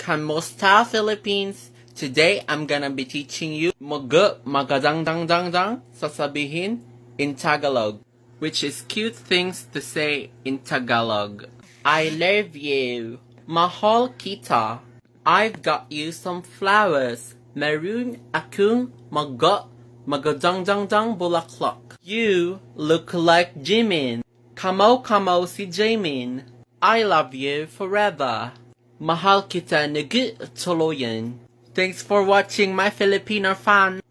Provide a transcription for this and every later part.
Kamusta Philippines? Today I'm gonna be teaching you magadang sasabihin in Tagalog, which is cute things to say in Tagalog. I love you. Mahal kita. I've got you some flowers. Meron akong magadang bulaklak. You look like Jimin. Kamo si Jimin. I love you forever. Mahal kita nag tuluyan. Thanks for watching, my Filipino fan.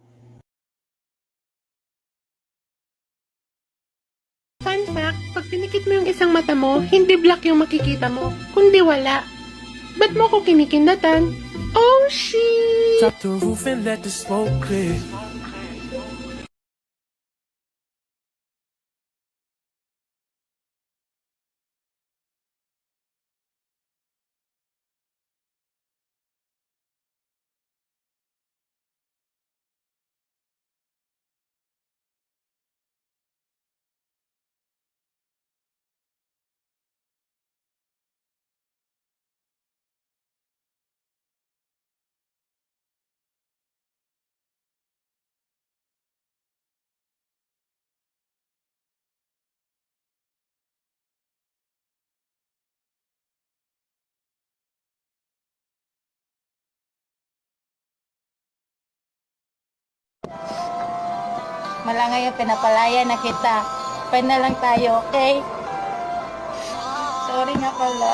Fun fact, pag pinikit mo yung isang mata mo, hindi black yung makikita mo, kundi wala. Ba't mo ko kinikindatan? Oh, shit! Drop the roof and let the smoke clear. Malangay yung pinapalaya na kita. Pwede na lang tayo, okay? Sorry nga pala.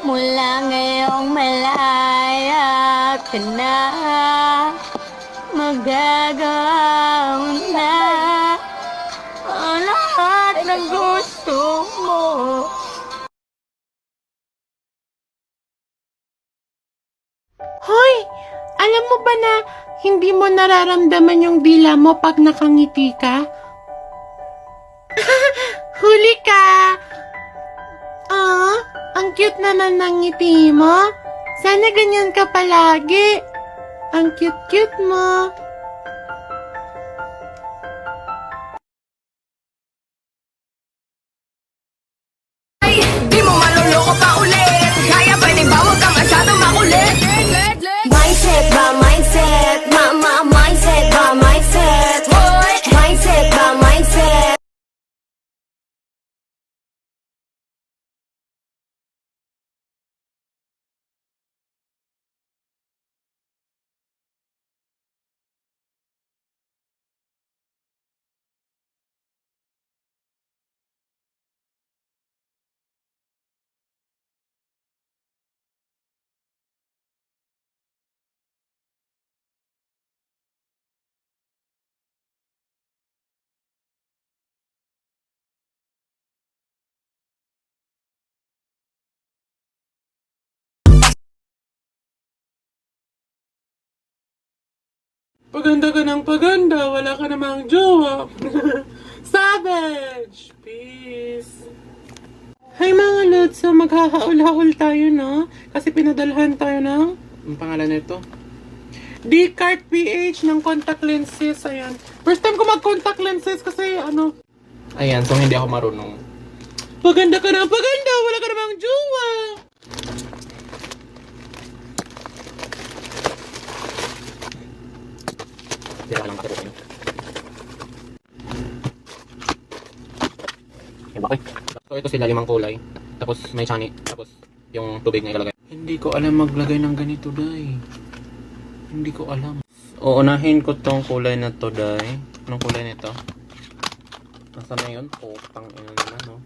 Mula ngayong malaya ka na, magagawa na ang lahat ng gusto mo. Hoy! Alam mo ba na hindi mo nararamdaman yung dila mo pag nakangiti ka? Huli ka! Ah, ang cute naman ng ngiti mo. Sana ganyan ka palagi. Ang cute-cute mo. Di mo maluloko pa ulit. Kaya pwede ba huwag ka masyadong makulit? Mindset ba, mindset? Mindset ba, mindset? Mindset ba, mindset? Paganda ka ng paganda, wala ka namang jowa. Savage! Peace! Hi mga lods, so maghahaul-haul tayo, no? Kasi pinadalhan tayo ng, ang pangalan nito? D-Cart PH ng contact lenses, ayan. First time ko mag-contact lenses kasi ano. Ayan, so hindi ako marunong. Paganda ka ng paganda, wala ka namang jowa. Hindi ako lang matutunan. Yan ba? So ito sila 5 kulay. Tapos may chani. Tapos yung tubig na ilalagay. Hindi ko alam maglagay ng ganito, Day. Hindi ko alam. Uunahin ko tong kulay na to, Day. Anong kulay nito? Nasaan na yun? Putang ina naman, no?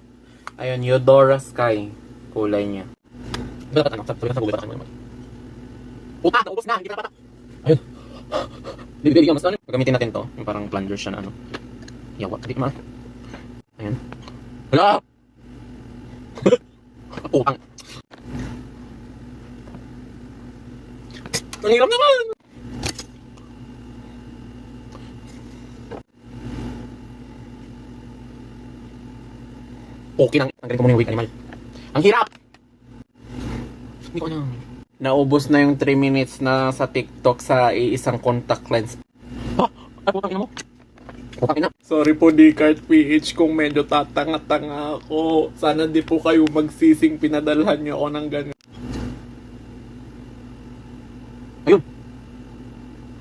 Ayun, Eudora Sky. Kulay niya. Dapat ano? Sabi sa Google, dapat ano? Puta! Naubos na! Hindi ka na patak! Ayun! Bibigyan mas ano? Gagamitin natin to. Yung parang plunger siya na ano. Yawa. Hindi ma. Ayan. Hala! Putang. Ang hirap naman! Okay lang. Tanggalin ko muna yung wig animal. Ang hirap! Hindi ko alam. Naubos na yung 3 minutes na sa TikTok sa iisang contact lens. Ha? Ay, putang ina mo. Okay na. Sorry po, Dcart PH, kung medyo tatanga-tanga ako. Sana di po kayo magsising pinadalhan niyo ako ng ganun. Ayun!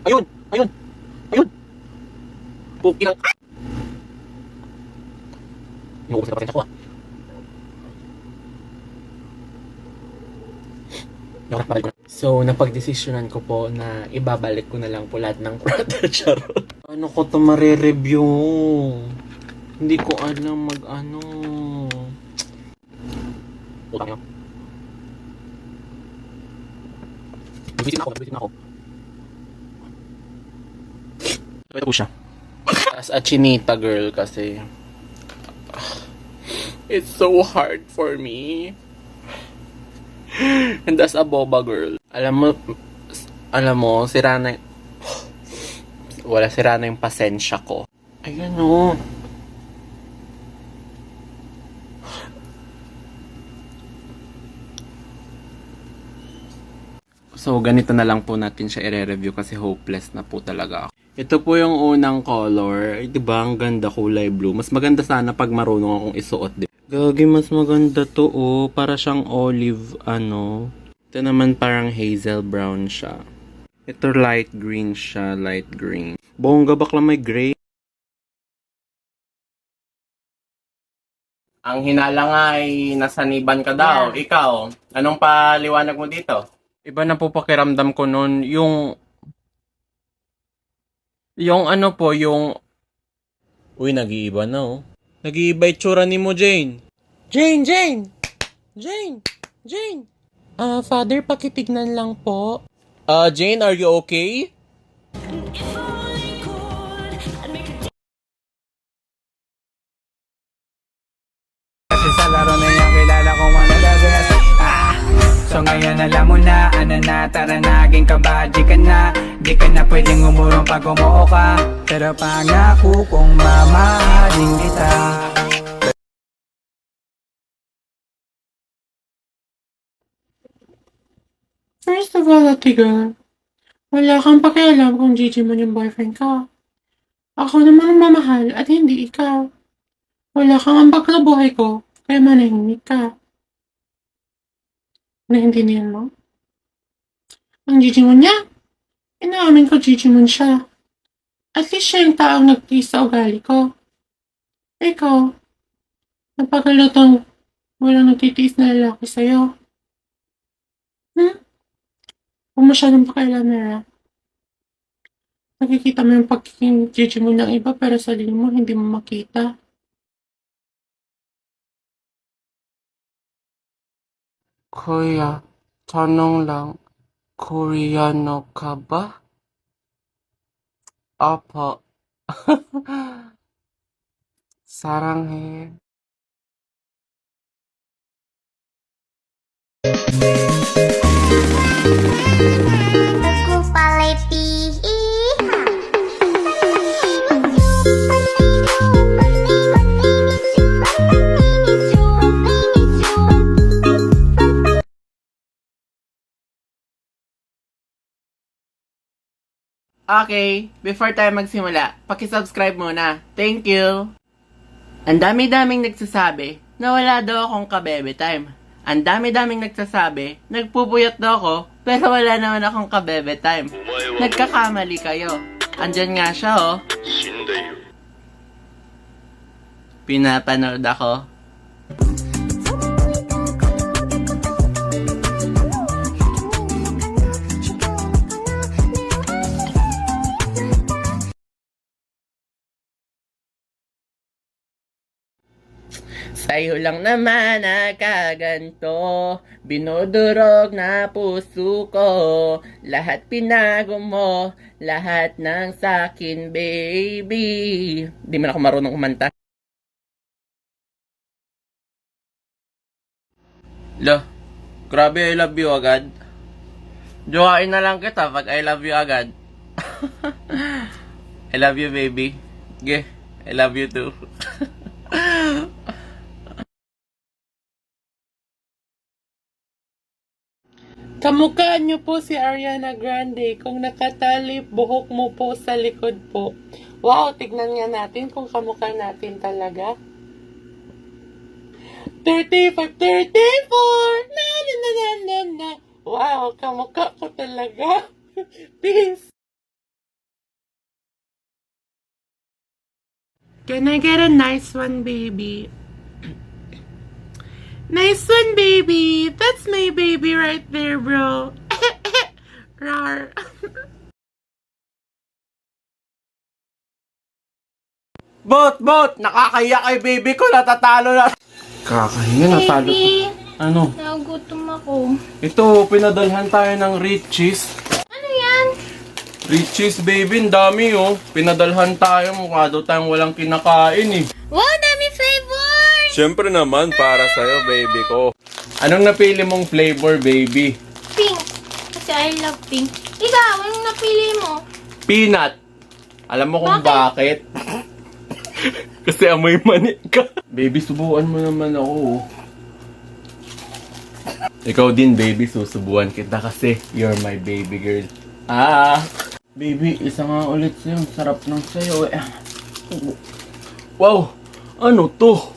Ayun! Ayun! Ayun! Puki lang. Inuubos na pasensya ko ah. Balik ko na. So, napagdesisyonan ko po na ibabalik ko na lang po lahat ng Prada charot. Ano ko to mare-review? Hindi ko alam mag-ano. Utang nyo. Nabisit na ako. Ito po siya. As a chinita girl kasi, it's so hard for me. And as a boba girl, alam mo, sira na yung pasensya ko. Ayun o. So, ganito na lang po natin siya i-review kasi hopeless na po talaga ako. Ito po yung unang color. Ay, diba? Ang ganda, kulay blue. Mas maganda sana pag marunong akong isuot. Diba? Gagi, mas maganda to, oh. Para siyang olive, ano. Ito naman parang hazel brown siya. Ito light green siya, light green. Bongga, bakla may gray. Ang hinala nga ay nasaniban ka daw. Ikaw, anong paliwanag mo dito? Iba na po pakiramdam ko nun. Yung ano po, yung... Uy, nag-iiba na, oh. Nag-iiba itsura ni mo, Jane. Jane! Father, pakitignan lang po. Jane, are you okay? Kasi sa laro na yan, kilala ko ano dagas. So ngayon alam mo na, ano na, tara naging kabadji ka na. Di ka na pwedeng umurong pag umuo ka. Pero pangako kong mamahalin kita. First of all, ate girl, wala kang pakialam kung Gigi mo yung boyfriend ka. Ako naman ang mamahal at hindi ikaw. Wala kang ambag na buhay ko, kaya manahimik ka. Naintindihan mo? Ang Gigi mo niya, inaamin ko Gigi mo siya. At least siya yung taong nagtiis sa ugali ko. Ikaw, napagalutang walang nagtitiis na lalaki sa'yo. Huwag masyadong pakialam, Mera. Nakikita mo yung pagiging Gigi mo ng iba pero sarili mo hindi mo makita. Kuya, tanong lang, Koreano ka ba? Opo. 사랑해. Aku palepi. Okay, before tayo magsimula, paki-subscribe muna. Thank you! Ang dami-daming nagsasabi na wala daw akong kabebe time. Ang dami-daming nagsasabi, nagpupuyat daw ako, pero wala naman akong kabebe time. Nagkakamali kayo. Andyan nga siya, oh. Pinapanood ako. Sa'yo lang naman nakaganto, binudurog na puso ko. Lahat pinago mo, lahat ng sakin, baby. Di man ako marunong kumanta. Lo, grabe I love you agad. Jowain na lang kita pag I love you agad. I love you, baby. Ge, I love you too. Kamukha niyo po si Ariana Grande kung nakatali buhok mo po sa likod po. Wow, tignan nga natin kung kamukha natin talaga. 35, 34! Na, na, na, na, na, na. Wow, kamukha ko talaga. Peace! Can I get a nice one, baby? Nice one, baby. That's my baby right there, bro. Rar. Bot! Nakakaya kay baby ko, natatalo na. Kakahiya, natalo. Baby, Ano? nagugutom ako. Ito, pinadalhan tayo ng Richies. Ano yan? Richies, baby, ang dami oh. Pinadalhan tayo, mukha daw tayong walang kinakain eh. Wow, dami flavor! Siyempre naman, para sa'yo, baby ko. Anong napili mong flavor, baby? Pink. Kasi I love pink. Ikaw, anong napili mo? Peanut. Alam mo kung bakit? Kasi amoy mani ka. Baby, subuan mo naman ako. Oh. Ikaw din, baby, susubuan kita kasi you're my baby girl. Baby, isa nga ulit sa'yo. Sarap ng sa'yo eh. Wow, ano to?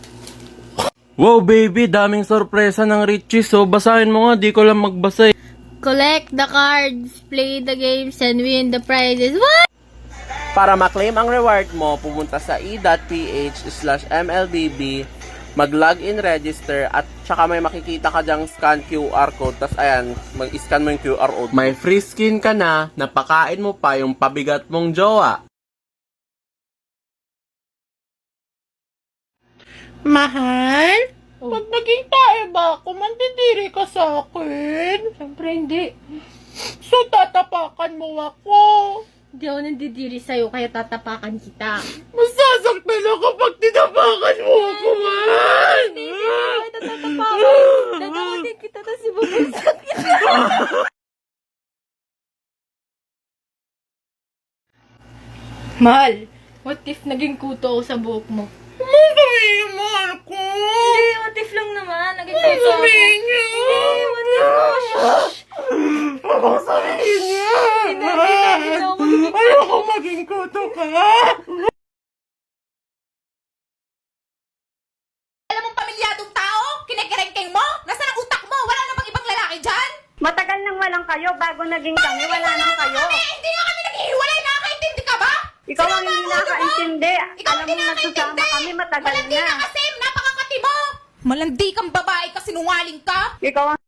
Wow, baby, daming sorpresa ng Richies. So, basahin mo nga, di ko lang magbasa eh. Collect the cards, play the games, and win the prizes. What? Para ma-claim ang reward mo, pumunta sa e.ph/mlbb, mag-login register, at saka may makikita ka dyang scan QR code. Tapos ayan, mag-scan mo yung QR code. May free skin ka na, napakain mo pa yung pabigat mong jowa. Mahal? Pag naging tayo ba ako, mandidiri ka sa akin? Siyempre hindi. So, tatapakan mo ako. Hindi ako nandidiri sa'yo, kaya tatapakan kita. Masasaktan ako pag tinapakan mo ako, man! Hindi kita tatapakan. Dadawatin kita, tapos ibubulsat kita. Mahal, what if naging kuto ako sa buhok mo? Sabihin mo, ako! Hindi, what if lang naman. Naging kuto ako. Sabihin niya! Hindi, what if mo? Shh! Ako sabihin niya! Hindi ako magiging Ayoko maging kuto ka! Alam mong pamilyadong tao? Kinikerengkeng mo? Nasaan ang utak mo? Wala na bang ibang lalaki dyan? Matagal nang walang kayo, bago naging kami, wala nang kayo. Hindi nga kami naghihiwalay, nakakaintindi ka ba? Ikaw ang hindi Sinama ang ulo mo? nakakaintindi. Ikaw Alam hindi mo, nagsasama nakakaintindi. kami, matagal Malandi na. ka kasi, napakakati mo. Malandi kang babae kasi nungaling ka. Ikaw ang